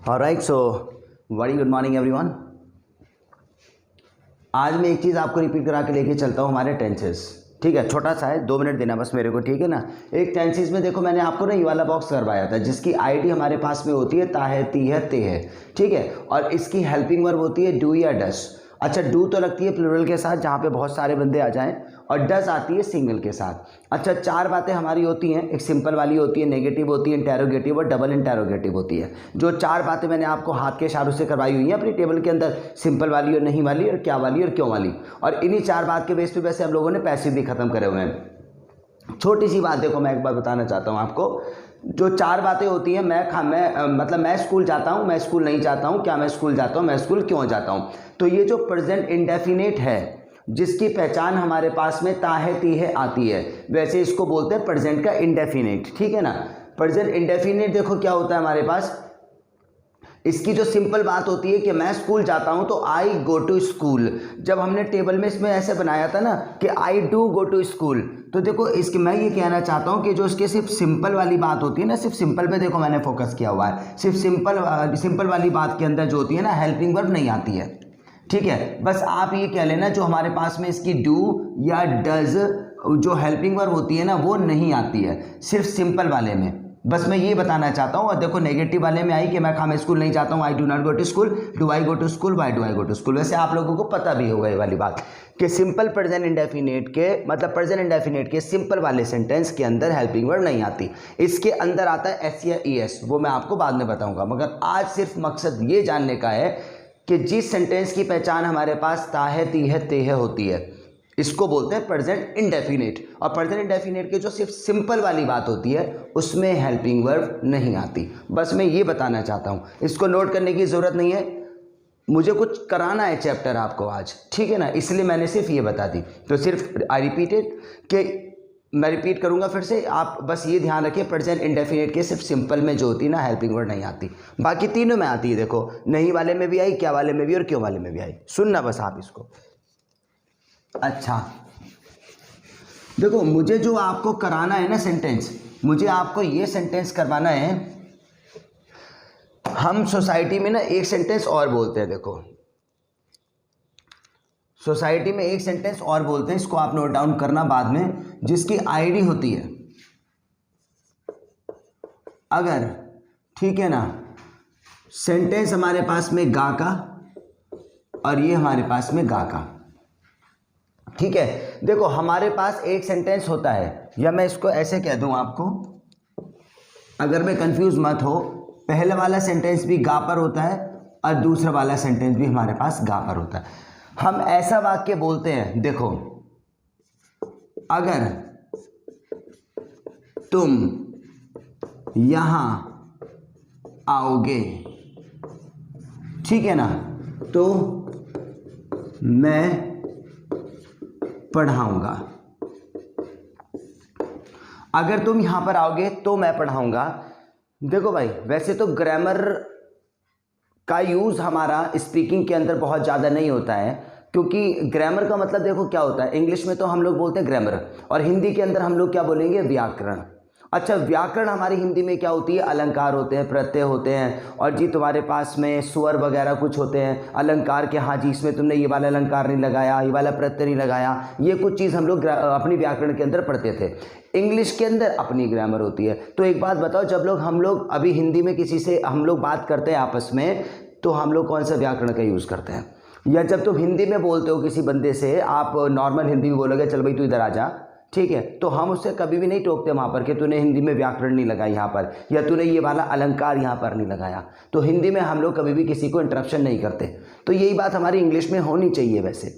Alright, so very good morning everyone. आज मैं एक चीज़ आपको रिपीट करा के लेके चलता हूँ, हमारे टेंसेस। ठीक है, छोटा सा है, 2 मिनट देना बस मेरे को, ठीक है ना। एक टेंसेस में देखो, मैंने आपको ना ये वाला बॉक्स करवाया था जिसकी आईडी हमारे पास में होती है ता है, ती है, ते है। ठीक है, और इसकी हेल्पिंग वर्ब होती है डू या डस। अच्छा, डू तो लगती है प्लूरल के साथ जहाँ पे बहुत सारे बंदे आ जाएं, और डस आती है सिंगल के साथ। अच्छा, 4 बातें हमारी होती हैं, एक सिंपल वाली होती है, नेगेटिव होती है, इंटेरोगेटिव और डबल इंटेरोगेटिव होती है। जो 4 बातें मैंने आपको हाथ के इशारों से करवाई हुई हैं अपनी टेबल के अंदर, सिंपल वाली और नहीं वाली और क्या वाली और क्यों वाली, और इन्हीं 4 बात के बेस पे वैसे हम लोगों ने पैसिव भी खत्म करे हुए हैं। छोटी सी बात देखो, मैं एक बार बताना चाहता हूँ आपको। जो 4 बातें होती हैं, मैं स्कूल जाता हूँ, मैं स्कूल नहीं जाता हूँ, क्या मैं स्कूल जाता हूँ, मैं स्कूल क्यों जाता हूँ। तो ये जो प्रेजेंट इंडेफिनेट है जिसकी पहचान हमारे पास में ता है, ती है आती है, वैसे इसको बोलते हैं प्रेजेंट का इंडेफिनेट। ठीक है ना। प्रेजेंट इंडेफिनेट देखो क्या होता है हमारे पास, इसकी जो सिंपल बात होती है कि मैं स्कूल जाता हूं तो आई गो टू स्कूल। जब हमने टेबल में इसमें ऐसे बनाया था ना कि I do go to school, तो देखो इसके मैं ये कहना चाहता हूं कि जो इसके सिर्फ सिंपल वाली बात होती है ना, सिर्फ सिंपल पे देखो मैंने फोकस किया हुआ है। सिर्फ सिंपल वाली बात के अंदर जो होती है ना, हेल्पिंग वर्ब नहीं आती है। ठीक है, बस आप ये कह लेना जो हमारे पास में इसकी डू या डज जो हेल्पिंग वर्ब होती है ना, वो नहीं आती है सिर्फ सिंपल वाले में। बस मैं ये बताना चाहता हूँ। और देखो नेगेटिव वाले में आई कि मैं स्कूल नहीं जाता हूँ, I do not go to school, do I go to school, why do I go to school. वैसे आप लोगों को पता भी होगा ये वाली बात कि सिंपल प्रेजेंट इंडेफिनेट के मतलब प्रेजेंट इंडेफिनेट के सिंपल वाले सेंटेंस के अंदर हेल्पिंग वर्ब नहीं आती, इसके अंदर आता है एस या ई एस। वो मैं आपको बाद में बताऊंगा, मगर आज सिर्फ मकसद ये जानने का है कि जिस सेंटेंस की पहचान हमारे पास ता है, ती है, ते है होती है, इसको बोलते हैं प्रेजेंट इंडेफिनेट। और प्रेजेंट इंडेफिनेट की जो सिर्फ सिंपल वाली बात होती है उसमें हेल्पिंग वर्ब नहीं आती। बस मैं ये बताना चाहता हूँ, इसको नोट करने की ज़रूरत नहीं है, मुझे कुछ कराना है चैप्टर आपको आज, ठीक है ना, इसलिए मैंने सिर्फ ये बता दी। तो सिर्फ आई रिपीटेड कि मैं रिपीट करूंगा फिर से, आप बस ये ध्यान रखिए प्रेजेंट इंडेफिनेट के सिर्फ सिंपल में जो होती है ना, हेल्पिंग वर्ड नहीं आती, बाकी तीनों में आती है। देखो नहीं वाले में भी आई, क्या वाले में भी और क्यों वाले में भी आई। सुनना बस आप इसको। अच्छा देखो, मुझे जो आपको कराना है ना सेंटेंस, मुझे आपको ये सेंटेंस करवाना है। हम सोसाइटी में ना एक सेंटेंस और बोलते हैं, देखो सोसाइटी में एक सेंटेंस और बोलते हैं, इसको आप नोट डाउन करना बाद में, जिसकी आईडी होती है अगर, ठीक है ना, सेंटेंस हमारे पास में गा का और ये हमारे पास में गा का। ठीक है, देखो हमारे पास एक सेंटेंस होता है, या मैं इसको ऐसे कह दूं आपको, अगर मैं कंफ्यूज मत हो, पहले वाला सेंटेंस भी गा पर होता है और दूसरा वाला सेंटेंस भी हमारे पास गा पर होता है। हम ऐसा वाक्य बोलते हैं, देखो अगर तुम यहां आओगे, ठीक है ना, तो मैं पढ़ाऊंगा। अगर तुम यहां पर आओगे तो मैं पढ़ाऊंगा। देखो भाई, वैसे तो ग्रामर का यूज हमारा स्पीकिंग के अंदर बहुत ज़्यादा नहीं होता है, क्योंकि ग्रामर का मतलब देखो क्या होता है, इंग्लिश में तो हम लोग बोलते हैं ग्रामर, और हिंदी के अंदर हम लोग क्या बोलेंगे, व्याकरण। अच्छा, व्याकरण हमारी हिंदी में क्या होती है, अलंकार होते हैं, प्रत्यय होते हैं, और जी तुम्हारे पास में स्वर वगैरह कुछ होते हैं अलंकार के। हाँ जी, इसमें तुमने ये वाला अलंकार नहीं लगाया, ये वाला प्रत्यय नहीं लगाया, ये कुछ चीज़ हम लोग अपनी व्याकरण के अंदर पढ़ते थे। इंग्लिश के अंदर अपनी ग्रामर होती है। तो एक बात बताओ, जब हम लोग अभी हिंदी में किसी से हम लोग बात करते हैं आपस में, तो हम लोग कौन सा व्याकरण का यूज़ करते हैं? या जब तुम हिंदी में बोलते हो किसी बंदे से, आप नॉर्मल हिंदी में बोलोगे, चल भाई तू इधर आ जा, ठीक है, तो हम उससे कभी भी नहीं टोकते वहाँ पर कि तूने हिंदी में व्याकरण नहीं लगाया यहाँ पर, या तूने ये वाला अलंकार यहाँ पर नहीं लगाया। तो हिंदी में हम लोग कभी भी किसी को इंटरप्शन नहीं करते। तो यही बात हमारी इंग्लिश में होनी चाहिए वैसे,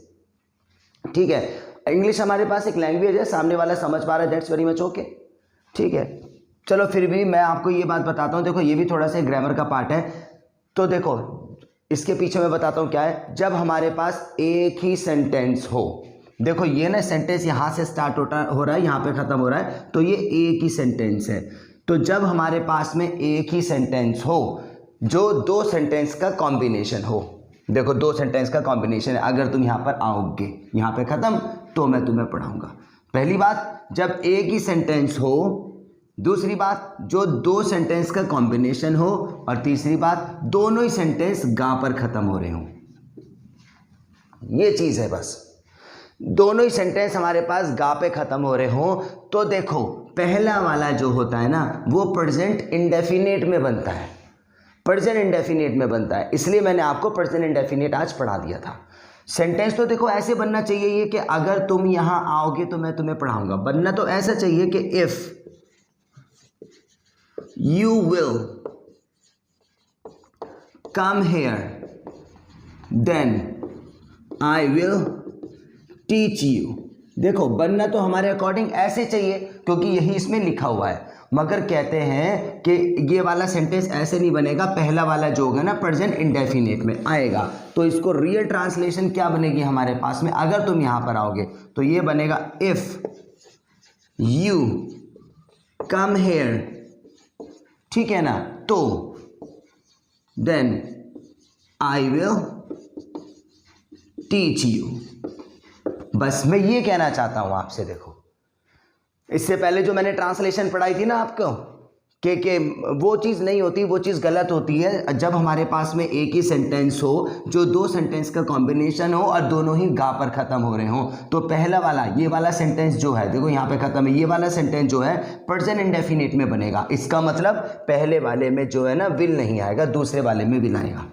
ठीक है। इंग्लिश हमारे पास एक लैंग्वेज है, सामने वाला समझ पा रहा है, दैट्स वेरी मच ओके, ठीक है। चलो फिर भी मैं आपको ये बात बताता हूँ, देखो ये भी थोड़ा सा ग्रामर का पार्ट है। तो देखो इसके पीछे मैं बताता हूँ क्या है। जब हमारे पास एक ही सेंटेंस हो, देखो ये ना सेंटेंस यहाँ से स्टार्ट हो रहा है, यहाँ पे ख़त्म हो रहा है, तो ये एक ही सेंटेंस है। तो जब हमारे पास में एक ही सेंटेंस हो जो 2 सेंटेंस का कॉम्बिनेशन हो, देखो 2 सेंटेंस का कॉम्बिनेशन है, अगर तुम यहाँ पर आओगे, यहाँ पे ख़त्म, तो मैं तुम्हें पढ़ाऊँगा। पहली बात, जब एक ही सेंटेंस हो दूसरी बात, जो दो सेंटेंस का कॉम्बिनेशन हो, और तीसरी बात, दोनों ही सेंटेंस गा पर खत्म हो रहे हो। ये चीज है बस, दोनों ही सेंटेंस हमारे पास गा पे खत्म हो रहे हो। तो देखो पहला वाला जो होता है ना वो प्रेजेंट इंडेफिनिट में बनता है, प्रेजेंट इंडेफिनिट में बनता है, इसलिए मैंने आपको प्रेजेंट इंडेफिनिट आज पढ़ा दिया था। सेंटेंस तो देखो ऐसे बनना चाहिए ये कि अगर तुम यहां आओगे तो मैं तुम्हें पढ़ाऊंगा, बनना तो ऐसा चाहिए कि if you will come here then I will teach you। देखो बनना तो हमारे अकॉर्डिंग ऐसे चाहिए क्योंकि यही इसमें लिखा हुआ है, मगर कहते हैं कि ये वाला सेंटेंस ऐसे नहीं बनेगा, पहला वाला जो होगा ना प्रेजेंट इंडेफिनिट में आएगा। तो इसको रियल ट्रांसलेशन क्या बनेगी हमारे पास में, अगर तुम यहां पर आओगे तो ये बनेगा इफ यू कम हेयर, ठीक है ना, तो then I will teach you. बस मैं ये कहना चाहता हूं आपसे। देखो इससे पहले जो मैंने ट्रांसलेशन पढ़ाई थी ना आपको कि वो चीज़ नहीं होती, वो चीज़ गलत होती है जब हमारे पास में एक ही सेंटेंस हो जो दो सेंटेंस का कॉम्बिनेशन हो और दोनों ही गा पर ख़त्म हो रहे हो। तो पहला वाला ये वाला सेंटेंस जो है देखो यहाँ पे ख़त्म है, ये वाला सेंटेंस जो है प्रेजेंट इंडेफिनिट में बनेगा। इसका मतलब पहले वाले में जो है ना विल नहीं आएगा, दूसरे वाले में विल आएगा।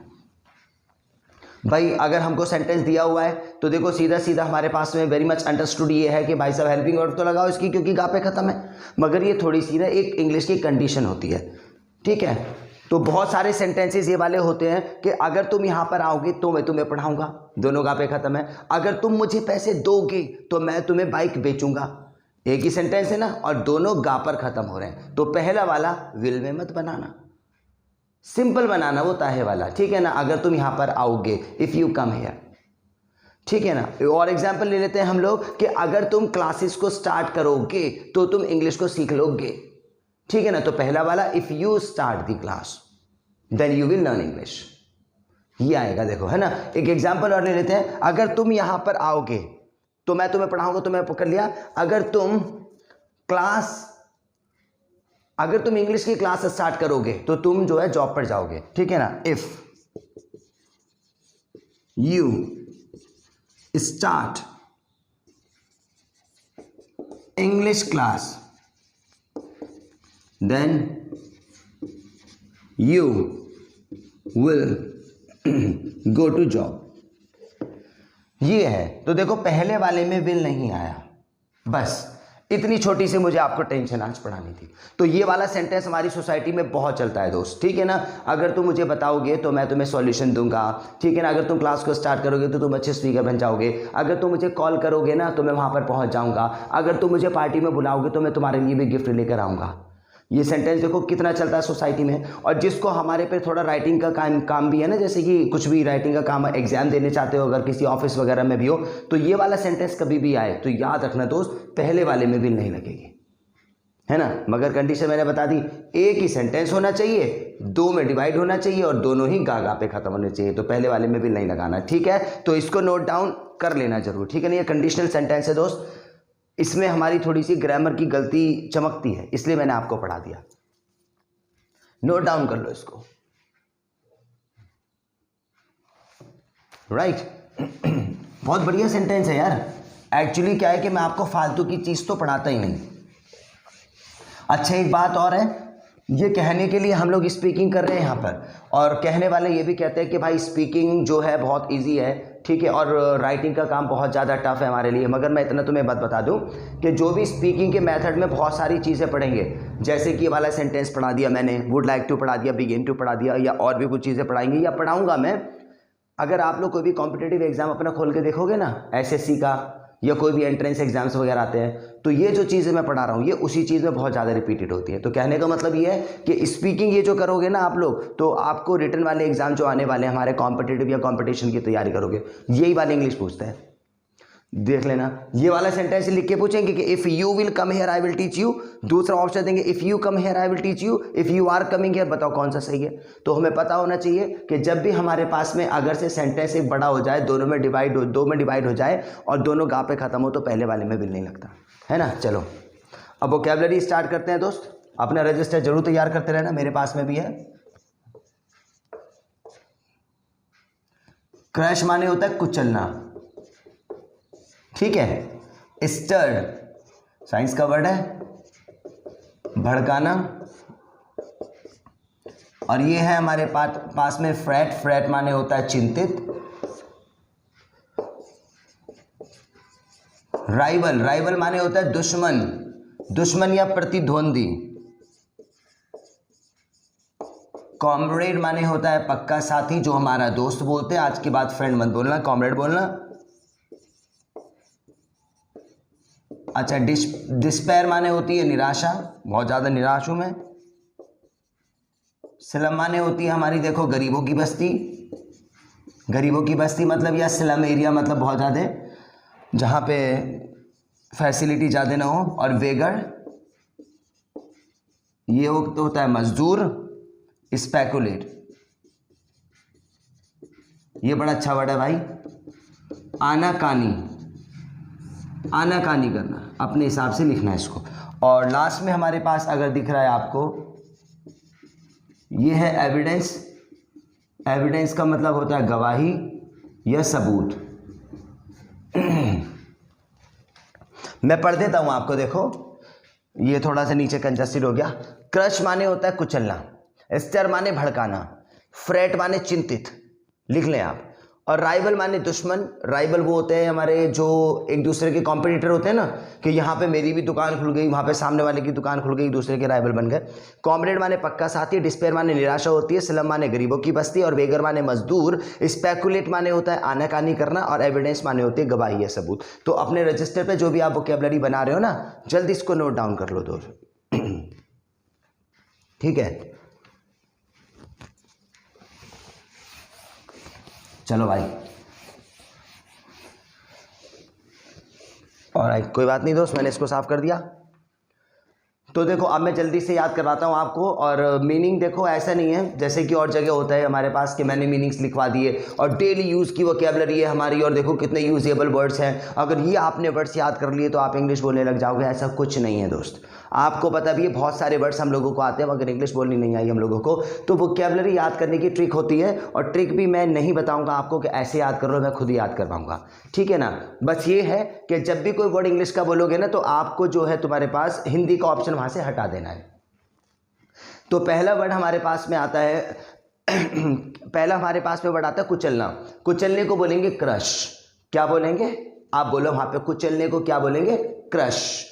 भाई अगर हमको सेंटेंस दिया हुआ है तो देखो सीधा सीधा हमारे पास में वेरी मच अंडरस्टूड ये है कि भाई साहब हेल्पिंग वर्ब तो लगाओ इसकी क्योंकि गा पे खत्म है, मगर ये थोड़ी सी ना एक इंग्लिश की कंडीशन होती है, ठीक है। तो बहुत सारे सेंटेंसेस ये वाले होते हैं कि अगर तुम यहाँ पर आओगे तो मैं तुम्हें पढ़ाऊंगा, दोनों गा पे खत्म है। अगर तुम मुझे पैसे दोगे तो मैं तुम्हें बाइक बेचूंगा, एक ही सेंटेंस है ना और दोनों गा पर खत्म हो रहे हैं। तो पहला वाला विल में मत बनाना, सिंपल बनाना वो ताहे वाला, ठीक है ना। अगर तुम यहां पर आओगे इफ यू कम हियर, ठीक है ना। और एग्जांपल ले लेते हैं हम लोग कि अगर तुम क्लासेस को स्टार्ट करोगे तो तुम इंग्लिश को सीख लोगे, ठीक है ना। तो पहला वाला if you start the class then you will learn English, ये आएगा देखो, है ना। एक एग्जांपल और ले लेते हैं, अगर तुम यहां पर आओगे तो मैं तुम्हें पढ़ाऊंगा, तो मैं पकड़ लिया। अगर तुम इंग्लिश की क्लास स्टार्ट करोगे तो तुम जो है जॉब पर जाओगे, ठीक है ना। If you start English class then you will go to job, ये है। तो देखो पहले वाले में विल नहीं आया, बस इतनी छोटी सी मुझे आपको टेंशन आज पढ़ानी थी। तो ये वाला सेंटेंस हमारी सोसाइटी में बहुत चलता है दोस्त, ठीक है ना। अगर तुम मुझे बताओगे तो मैं तुम्हें सॉल्यूशन दूंगा, ठीक है ना। अगर तुम क्लास को स्टार्ट करोगे तो तुम अच्छे स्पीकर बन जाओगे, अगर तुम मुझे कॉल करोगे ना तो मैं वहां पर पहुंच जाऊंगा, अगर तुम मुझे पार्टी में बुलाओगे तो मैं तुम्हारे लिए भी गिफ्ट लेकर आऊंगा। ये सेंटेंस देखो कितना चलता है सोसाइटी में। और जिसको हमारे पे थोड़ा राइटिंग का काम भी है ना, जैसे कि कुछ भी राइटिंग का काम एग्जाम देने चाहते हो, अगर किसी ऑफिस वगैरह में भी हो, तो ये वाला सेंटेंस कभी भी आए तो याद रखना दोस्त, पहले वाले में भी नहीं लगेगी, है ना। मगर कंडीशन मैंने बता दी, एक ही सेंटेंस होना चाहिए, दो में डिवाइड होना चाहिए और दोनों ही गा पे खत्म होने चाहिए, तो पहले वाले में भी नहीं लगाना, ठीक है। तो इसको नोट डाउन कर लेना जरूर, ठीक है ना। ये कंडीशनल सेंटेंस है दोस्त, इसमें हमारी थोड़ी सी ग्रामर की गलती चमकती है, इसलिए मैंने आपको पढ़ा दिया। नोट डाउन कर लो इसको, राइट। बहुत बढ़िया सेंटेंस है यार। एक्चुअली क्या है कि मैं आपको फालतू की चीज तो पढ़ाता ही नहीं। अच्छा एक बात और है, ये कहने के लिए हम लोग स्पीकिंग कर रहे हैं यहाँ पर, और कहने वाले ये भी कहते हैं कि भाई स्पीकिंग जो है बहुत इजी है, ठीक है, और राइटिंग का काम बहुत ज़्यादा टफ है हमारे लिए। मगर मैं इतना तुम्हें बात बता दूं कि जो भी स्पीकिंग के मेथड में बहुत सारी चीज़ें पढ़ेंगे, जैसे कि ये वाला सेंटेंस पढ़ा दिया मैंने, वुड लाइक टू पढ़ा दिया, बिगिन टू पढ़ा दिया, या और भी कुछ चीज़ें पढ़ाएंगे या पढ़ाऊँगा मैं। अगर आप लोग कोई भी कॉम्पिटिटिव एग्जाम अपना खोल के देखोगे ना, एसएससी का या कोई भी एंट्रेंस एग्जाम्स वगैरह आते हैं, तो ये जो चीज़ें मैं पढ़ा रहा हूँ ये उसी चीज़ में बहुत ज़्यादा रिपीटेड होती है। तो कहने का मतलब ये है कि स्पीकिंग ये जो करोगे ना आप लोग, तो आपको रिटन वाले एग्जाम जो आने वाले हैं हमारे कॉम्पिटिटिव या कॉम्पिटिशन की तैयारी करोगे, यही वाले इंग्लिश पूछते हैं। देख लेना, ये वाला सेंटेंस लिख के पूछेंगे कि if you will come here I will teach you, दूसरा ऑप्शन देंगे if you come here I will teach you, if you are coming here, बताओ कौन सा सही है। तो हमें पता होना चाहिए कि जब भी हमारे पास में अगर से सेंटेंस एक बड़ा हो जाए, दो में डिवाइड हो जाए और दोनों गा पे खत्म हो, तो पहले वाले में विल नहीं लगता, है ना। चलो अब वोकैबुलरी स्टार्ट करते हैं दोस्त। अपना रजिस्टर जरूर तैयार करते रहना, मेरे पास में भी है। क्रश माने होता है कुचलना, ठीक है। स्टर्ड साइंस का वर्ड है, भड़काना। और ये है हमारे पास में फ्रैट, फ्रैट माने होता है चिंतित। राइवल, राइवल माने होता है दुश्मन, दुश्मन या प्रतिद्वंदी। कॉमरेड माने होता है पक्का साथी, जो हमारा दोस्त बोलते हैं, आज के बाद फ्रेंड मत बोलना, कॉमरेड बोलना। अच्छा, डिस्पेयर माने होती है निराशा, बहुत ज़्यादा निराश हूं मैं। स्लम माने होती है हमारी, देखो, गरीबों की बस्ती। गरीबों की बस्ती मतलब, या स्लम एरिया मतलब बहुत ज़्यादा जहाँ पे फैसिलिटी ज़्यादा ना हो। और वेगर ये होता है मजदूर। स्पेकुलेट, ये बड़ा अच्छा वर्ड है भाई। आनाकानी, आनाकानी करना, अपने हिसाब से लिखना है इसको। और लास्ट में हमारे पास अगर दिख रहा है आपको, ये है एविडेंस। एविडेंस का मतलब होता है गवाही या सबूत। मैं पढ़ देता हूं आपको, देखो, ये थोड़ा सा नीचे कंजस्टेड हो गया। क्रश माने होता है कुचलना, स्टर माने भड़काना, फ्रेट माने चिंतित, लिख लें आप। और राइवल माने दुश्मन। राइवल वो होते हैं हमारे जो एक दूसरे के कॉम्पिटिटर होते हैं ना, कि यहाँ पे मेरी भी दुकान खुल गई, वहाँ पे सामने वाले की दुकान खुल गई, दूसरे के राइवल बन गए। कॉमरेड माने पक्का साथी, डिस्पेयर माने निराशा होती है, स्लम माने गरीबों की बस्ती, और बेगर माने मजदूर, स्पेकुलेट माने होता है आनाकानी करना, और एविडेंस माने होती है गवाही या सबूत। तो अपने रजिस्टर पर जो भी आप वोकैबुलरी बना रहे हो ना, जल्दी इसको नोट डाउन कर लो दोस्तों, ठीक है। चलो भाई, और कोई बात नहीं दोस्त, मैंने इसको साफ कर दिया। तो देखो, अब मैं जल्दी से याद करवाता हूँ आपको। और मीनिंग देखो, ऐसा नहीं है जैसे कि और जगह होता है हमारे पास कि मैंने मीनिंग्स लिखवा दिए और डेली यूज़ की वोकैबुलरी है हमारी, और देखो कितने यूजेबल वर्ड्स हैं। अगर ये आपने वर्ड्स याद कर लिए तो आप इंग्लिश बोलने लग जाओगे, ऐसा कुछ नहीं है दोस्त। आपको पता भी है, बहुत सारे वर्ड्स हम लोगों को आते हैं, मगर इंग्लिश बोलनी नहीं आई हम लोगों को। तो वोकैबुलरी याद करने की ट्रिक होती है, और ट्रिक भी मैं नहीं बताऊंगा आपको कि ऐसे याद कर लो, मैं खुद ही याद करवाऊंगा, ठीक है ना। बस ये है कि जब भी कोई वर्ड इंग्लिश का बोलोगे ना, तो आपको जो है तुम्हारे पास हिंदी का ऑप्शन वहां से हटा देना है। तो पहला वर्ड हमारे पास में आता है पहला हमारे पास में वर्ड आता है कुचलना। कुचलने को बोलेंगे क्रश। क्या बोलेंगे आप बोलो वहां पे, कुचलने को क्या बोलेंगे? क्रश।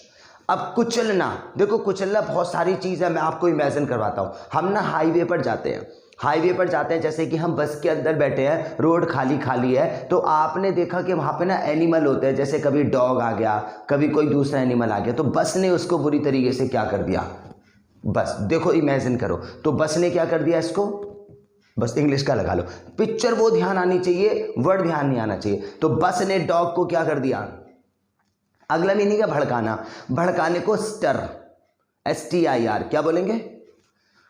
अब कुचलना, देखो कुचलना बहुत सारी चीज़ है, मैं आपको इमेजिन करवाता हूँ। हम ना हाईवे पर जाते हैं, हाईवे पर जाते हैं, जैसे कि हम बस के अंदर बैठे हैं, रोड खाली खाली है, तो आपने देखा कि वहाँ पे ना एनिमल होते हैं, जैसे कभी डॉग आ गया, कभी कोई दूसरा एनिमल आ गया, तो बस ने उसको बुरी तरीके से क्या कर दिया, बस देखो इमेजिन करो, तो बस ने क्या कर दिया इसको, बस इंग्लिश का लगा लो, पिक्चर वो ध्यान आनी चाहिए, वर्ड ध्यान नहीं आना चाहिए। तो बस ने डॉग को क्या कर दिया। अगला मीनिंग है भड़काना। भड़काने को स्टर, STIR, क्या बोलेंगे?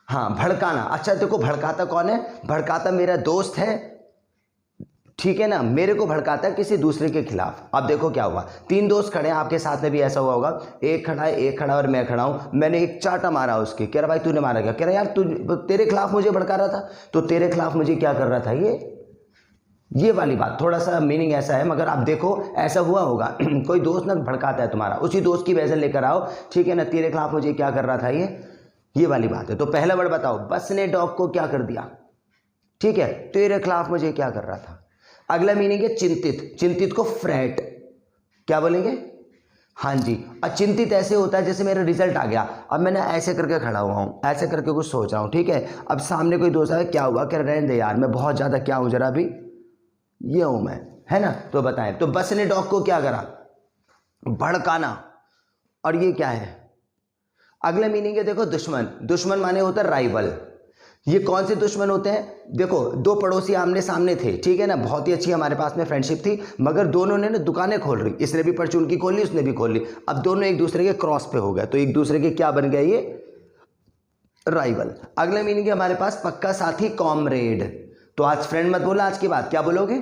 हाँ, भड़काना। अच्छा देखो, भड़काता कौन है? भड़काता मेरा दोस्त है, ठीक है ना, मेरे को भड़काता है किसी दूसरे के खिलाफ। अब देखो क्या हुआ, तीन दोस्त खड़े हैं, आपके साथ में भी ऐसा हुआ होगा, एक खड़ा है, एक खड़ा और मैं खड़ा हूं, मैंने एक चाटा मारा उसके, कह रहा भाई तूने मारा क्या? कह रहा यार तू तेरे खिलाफ मुझे भड़का रहा था, तो तेरे खिलाफ मुझे क्या कर रहा था, ये वाली बात। थोड़ा सा मीनिंग ऐसा है, मगर आप देखो ऐसा हुआ होगा कोई दोस्त ना भड़काता है तुम्हारा, उसी दोस्त की वजह लेकर आओ, ठीक है ना, तेरे खिलाफ मुझे क्या कर रहा था, ये वाली बात है। तो पहला वर्ड बताओ, बस ने डॉग को क्या कर दिया, ठीक है, तेरे खिलाफ मुझे क्या कर रहा था। अगला मीनिंग है चिंतित। चिंतित को फ्रैट, क्या बोलेंगे? हाँ जी, अचिंतित ऐसे होता है जैसे मेरा रिजल्ट आ गया, अब मैंने ऐसे करके खड़ा हुआ हूँ, ऐसे करके कुछ सोच रहा हूँ, ठीक है, अब सामने कोई दोस्त आया, क्या हुआ, कह रहने दे यार मैं बहुत ज़्यादा क्या हूँ जरा भी, ये हूँ मैं, है ना। तो बताएं, तो बस ने डॉग को क्या करा, भड़काना। और ये क्या है, अगला मीनिंग है देखो दुश्मन। दुश्मन माने होता है राइवल। ये कौन से दुश्मन होते हैं? देखो दो पड़ोसी आमने सामने थे, ठीक है ना, बहुत ही अच्छी हमारे पास में फ्रेंडशिप थी, मगर दोनों ने ना दुकानें खोल रही, इसने भी परचून की खोल ली, उसने भी खोल ली, अब दोनों एक दूसरे के क्रॉस पे हो गए, तो एक दूसरे के क्या बन गए, ये राइवल। अगला मीनिंग है हमारे पास पक्का साथी, कॉमरेड। तो आज फ्रेंड मत बोला, आज की बात क्या बोलोगे?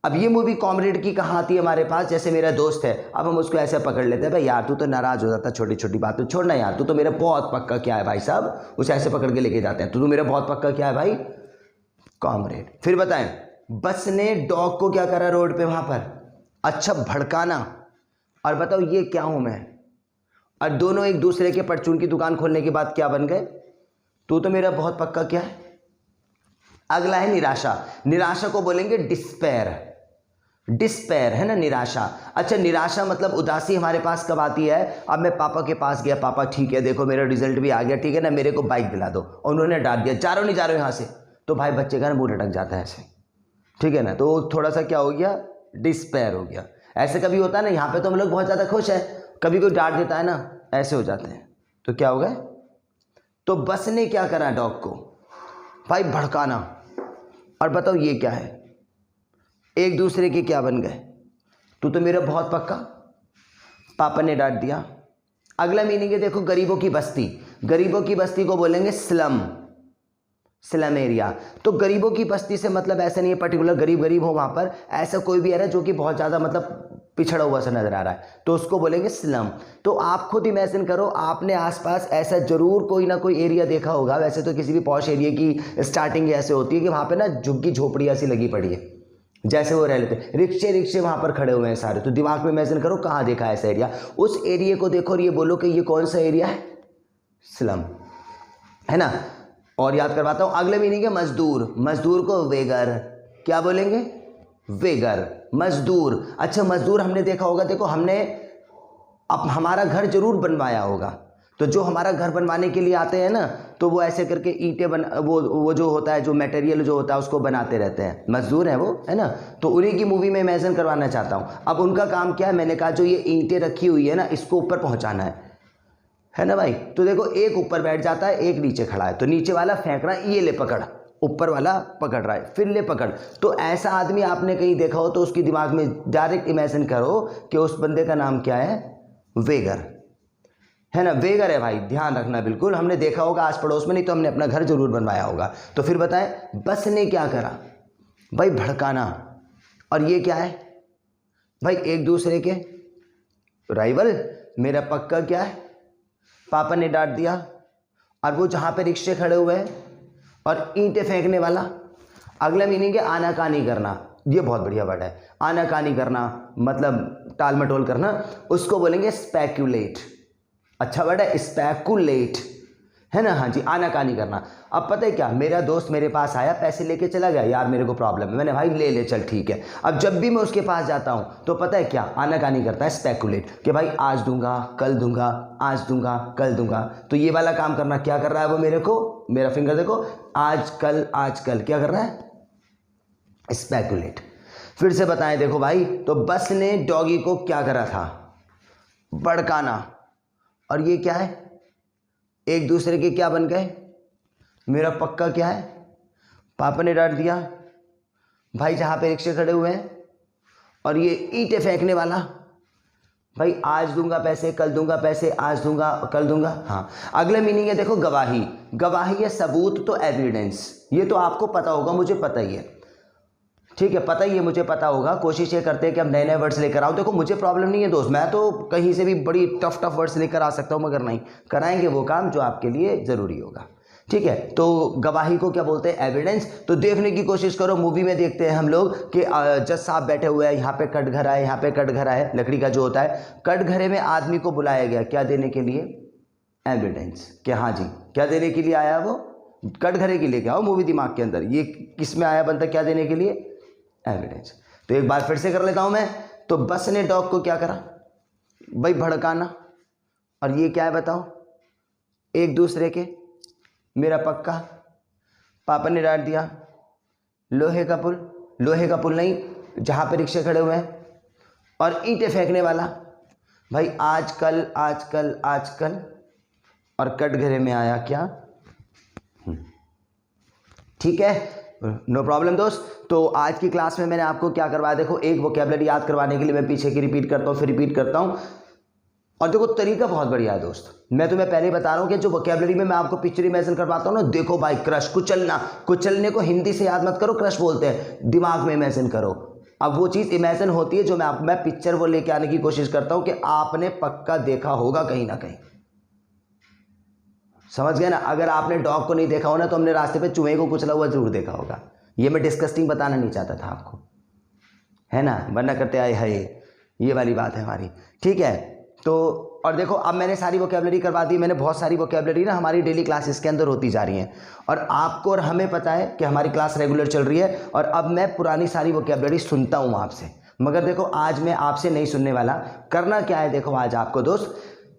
अब ये मूवी कॉमरेड की कहाँ आती है हमारे पास, जैसे मेरा दोस्त है, अब हम उसको ऐसे पकड़ लेते हैं, भाई यार तू तो नाराज हो जाता छोटी छोटी बात पे, छोड़ना यार, तू तो मेरा बहुत पक्का क्या है भाई साहब, उसे ऐसे पकड़ के लेके जाते हैं, तू मेरा बहुत पक्का क्या है भाई, कॉमरेड। फिर बताएं, बस ने डॉग को क्या करा रोड पे वहां पर, अच्छा भड़काना, और बताओ ये क्या हूं मैं, और दोनों एक दूसरे के परचून की दुकान खोलने के बाद क्या बन गए, तू तो मेरा बहुत पक्का क्या है। अगला है निराशा, निराशा को बोलेंगे डिस्पेयर, डिस्पेयर है ना निराशा। अच्छा निराशा मतलब उदासी हमारे पास कब आती है, अब मैं पापा के पास गया, पापा ठीक है देखो मेरा रिजल्ट भी आ गया, ठीक है ना, मेरे को बाइक दिला दो, और उन्होंने डांट दिया जा रहे हो नहीं जा रहे हो यहाँ से, तो भाई बच्चे का ना मुंह लटक जाता है ऐसे, ठीक है ना, तो थोड़ा सा क्या हो गया, डिस्पेयर हो गया। ऐसे कभी होता है ना, यहाँ पे तो हम लोग बहुत ज़्यादा खुश हैं, कभी कोई डांट देता है ना, ऐसे हो जाते हैं, तो क्या हो गया, तो बस ने क्या करा डॉग को, भाई भड़काना, और बताओ ये क्या है, एक दूसरे के क्या बन गए, तू तो मेरा बहुत पक्का, पापा ने डांट दिया। अगला मीनिंग है देखो, गरीबों की बस्ती, गरीबों की बस्ती को बोलेंगे स्लम, स्लम एरिया। तो गरीबों की बस्ती से मतलब ऐसा नहीं है पर्टिकुलर गरीब गरीब हो वहाँ पर, ऐसा कोई भी है जो कि बहुत ज़्यादा मतलब पिछड़ा हुआ सा नजर आ रहा है, तो उसको बोलेंगे स्लम। तो आप खुद इमेजिन करो, आपने आसपास ऐसा जरूर कोई ना कोई एरिया देखा होगा, वैसे तो किसी भी पॉश एरिया की स्टार्टिंग ऐसे होती है कि वहाँ पे ना झुग्गी झोपड़ी ऐसी लगी पड़ी है, जैसे वो रह लेते, रिक्शे रिक्शे वहाँ पर खड़े हुए हैं सारे, तो दिमाग में इमेजिन करो कहाँ देखा है ऐसा एरिया, उस एरिया को देखो और ये बोलो कि ये कौन सा एरिया है, स्लम, है ना। और याद करवाता हूँ, अगले मीनिंग है मजदूर, मजदूर को वेगर, क्या बोलेंगे, वेगर, मजदूर। अच्छा मजदूर हमने देखा होगा, देखो हमने अब हमारा घर जरूर बनवाया होगा, तो जो हमारा घर बनवाने के लिए आते हैं ना, तो वो ऐसे करके ईंटें वो जो होता है, जो मटेरियल जो होता है उसको बनाते रहते हैं, मजदूर है वो, है ना। तो उन्हीं की मूवी में इमेजिन करवाना चाहता हूँ। अब उनका काम क्या है, मैंने कहा जो ये ईंटें रखी हुई है ना, इसको ऊपर पहुँचाना है ना भाई। तो देखो एक ऊपर बैठ जाता है, एक नीचे खड़ा है, तो नीचे वाला फेंक रहा है, ये ले पकड़, ऊपर वाला पकड़ रहा है, फिर ले पकड़। तो ऐसा आदमी आपने कहीं देखा हो तो उसके दिमाग में डायरेक्ट इमेजिन करो कि उस बंदे का नाम क्या है, वेगर, है ना, वेगर है भाई, ध्यान रखना बिल्कुल, हमने देखा होगा आस पड़ोस में, नहीं तो हमने अपना घर जरूर बनवाया होगा। तो फिर बताएं, बस ने क्या करा भाई, भड़काना, और ये क्या है भाई, एक दूसरे के राइवल, मेरा पक्का क्या है, पापा ने डांट दिया, और वो जहां पे रिक्शे खड़े हुए हैं और ईंटें फेंकने वाला। अगला मीनिंग है आनाकानी करना, ये बहुत बढ़िया वर्ड है, आनाकानी करना मतलब टाल मटोल करना, उसको बोलेंगे स्पेक्यूलेट। अच्छा वर्ड है स्पेक्यूलेट, है ना, हाँ जी, आनाकानी करना। अब पता है क्या, मेरा दोस्त मेरे पास आया, पैसे लेके चला गया, यार मेरे को प्रॉब्लम है, मैंने भाई ले ले चल ठीक है। अब जब भी मैं उसके पास जाता हूँ तो पता है क्या, आनाकानी करता है, स्पेक्यूलेट, कि भाई आज दूंगा कल दूंगा, आज दूंगा कल दूंगा। तो ये वाला काम करना, क्या कर रहा है वो मेरे को, मेरा फिंगर देखो, आज कल क्या कर रहा है, स्पेक्यूलेट। फिर से बताएं, देखो भाई, तो बस ने डॉगी को क्या करा था, भड़काना, और ये क्या है, एक दूसरे के क्या बन गए, मेरा पक्का क्या है, पापा ने डांट दिया, भाई जहाँ पे रिक्शे खड़े हुए हैं, और ये ईंटें फेंकने वाला, भाई आज दूंगा पैसे कल दूंगा पैसे, आज दूंगा कल दूंगा। हाँ, अगला मीनिंग है देखो गवाही, गवाही है सबूत, तो एविडेंस, ये तो आपको पता होगा, मुझे पता ही है, ठीक है, पता ही है, मुझे पता होगा। कोशिश ये करते हैं कि अब नए नए वर्ड्स लेकर आओ, देखो मुझे प्रॉब्लम नहीं है दोस्त, मैं तो कहीं से भी बड़ी टफ वर्ड्स लेकर आ सकता हूँ, मगर नहीं, कराएंगे वो काम जो आपके लिए ज़रूरी होगा, ठीक है। तो गवाही को क्या बोलते हैं, एविडेंस। तो देखने की कोशिश करो, मूवी में देखते हैं हम लोग कि जज साहब बैठे हुए हैं, यहाँ पे कटघरा है, यहाँ पे कटघरा है, लकड़ी का जो होता है, कटघरे में आदमी को बुलाया गया, क्या देने के लिए, एविडेंस, कि हाँ जी क्या देने के लिए आया वो, कटघरे के लिए, क्या हो मूवी दिमाग के अंदर, ये किस में आया बंदा, क्या देने के लिए, एविडेंस। तो एक बार फिर से कर लेता हूं मैं, तो बस ने डॉग को क्या करा भाई, भड़काना, और ये क्या है बताओ, एक दूसरे के, मेरा पक्का, पापा ने डांट दिया, लोहे का पुल, लोहे का पुल नहीं, जहां पे रिक्शे खड़े हुए हैं, और ईंटें फेंकने वाला, भाई आजकल आजकल आजकल, और कटघरे में आया क्या, ठीक है, नो प्रॉब्लम दोस्त। तो आज की क्लास में मैंने आपको क्या करवाया, देखो एक वोकैबुलरी याद करवाने के लिए मैं पीछे की रिपीट करता हूँ, फिर रिपीट करता हूँ, और देखो तरीका बहुत बढ़िया है दोस्त, मैं तुम्हें पहले बता रहा हूँ कि जो वोकैबुलरी में मैं आपको पिक्चर इमेजिन करवाता हूँ ना, देखो भाई क्रश, कुचलना, कुचलने को हिंदी से याद मत करो, क्रश बोलते हैं, दिमाग में इमेजिन करो। अब वो चीज़ इमेजिन होती है जो मैं पिक्चर वो लेके आने की कोशिश करता हूँ कि आपने पक्का देखा होगा कहीं ना कहीं, समझ गए ना। अगर आपने डॉग को नहीं देखा हो ना तो हमने रास्ते पे चूहे को कुचला हुआ जरूर देखा होगा। ये मैं डिस्कस्टिंग बताना नहीं चाहता था आपको, है ना, वरना करते आए है ये वाली बात है हमारी, ठीक है। तो और देखो अब मैंने सारी वोकैबुलरी करवा दी, मैंने बहुत सारी वोकैबुलरी ना हमारी डेली क्लासेस के अंदर होती जा रही हैं, और आपको और हमें पता है कि हमारी क्लास रेगुलर चल रही है, और अब मैं पुरानी सारी वोकैबुलरी सुनता हूँ आपसे। मगर देखो आज मैं आपसे नहीं सुनने वाला। करना क्या है, देखो आज आपको दोस्त,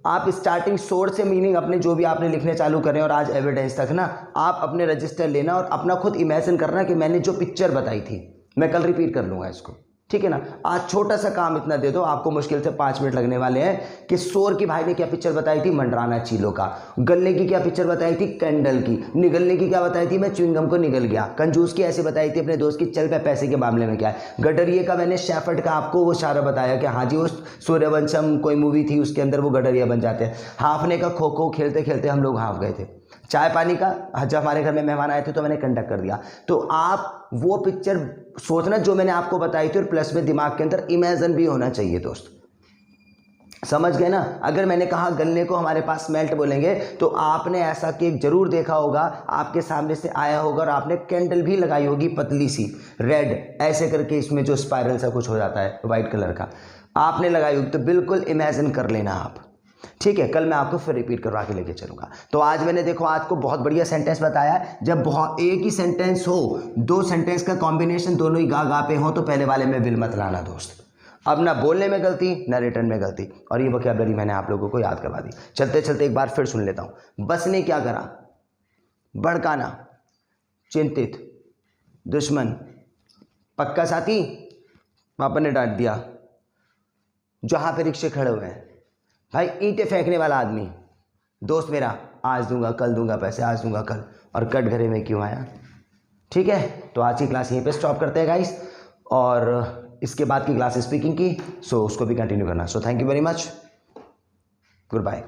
आप स्टार्टिंग सोर्स से मीनिंग अपने जो भी आपने लिखने चालू करें और आज एविडेंस तक ना आप अपने रजिस्टर लेना और अपना खुद इमेजिन करना कि मैंने जो पिक्चर बताई थी, मैं कल रिपीट कर लूँगा इसको, ठीक है ना। आज छोटा सा काम इतना दे दो, आपको मुश्किल से 5 मिनट लगने वाले हैं कि शोर की भाई ने क्या पिक्चर बताई थी, मंडराना चीलों का। गलने की क्या पिक्चर बताई थी, कैंडल की। निगलने की क्या बताई थी, मैं च्युइंगम को निगल गया। कंजूस की ऐसे बताई थी अपने दोस्त की, चल पे पैसे के मामले में क्या है। गडरिए का मैंने शेफर्ड का आपको वो इशारा बताया कि हाँ जी वो सूर्यवंशम कोई मूवी थी उसके अंदर वो गडरिया बन जाते हैं। हाफने का खो खो खेलते खेलते हम लोग हाफ गए थे। चाय पानी का जब हमारे घर में मेहमान आए थे तो मैंने कंडक्ट कर दिया। तो आप वो पिक्चर सोचना जो मैंने आपको बताई थी, और प्लस में दिमाग के अंदर इमेजिन भी होना चाहिए दोस्त, समझ गए ना। अगर मैंने कहा गन्ने को हमारे पास मेल्ट बोलेंगे तो आपने ऐसा केक जरूर देखा होगा, आपके सामने से आया होगा, और आपने कैंडल भी लगाई होगी पतली सी रेड ऐसे करके, इसमें जो स्पाइरल सा कुछ हो जाता है वाइट कलर का, आपने लगाई होगी। तो बिल्कुल इमेजिन कर लेना आप, ठीक है। कल मैं आपको फिर रिपीट करवा के लेके चलूंगा। तो आज मैंने देखो आज को बहुत बढ़िया सेंटेंस बताया। जब बहुत एक ही सेंटेंस हो, 2 सेंटेंस का कॉम्बिनेशन दोनों ही गा गा पे हो, तो पहले वाले में बिल मत लाना दोस्त। अब ना बोलने में गलती ना रिटर्न में गलती, और ये वोकैबुलरी मैंने आप लोगों को याद करवा दी। चलते चलते एक बार फिर सुन लेता हूं। बस ने क्या करा, भड़काना, चिंतित, दुश्मन, पक्का साथी, पापा ने डांट दिया, जहां पे रिक्शे खड़े हुए हैं, भाई ईंटें फेंकने वाला आदमी, दोस्त मेरा, आज दूंगा कल दूंगा पैसे, आज दूंगा कल, और कट घरे में क्यों आया, ठीक है। तो आज की क्लास यहीं पे स्टॉप करते हैं गाइस, और इसके बाद की क्लास स्पीकिंग की, सो उसको भी कंटिन्यू करना। So thank you very much, good bye.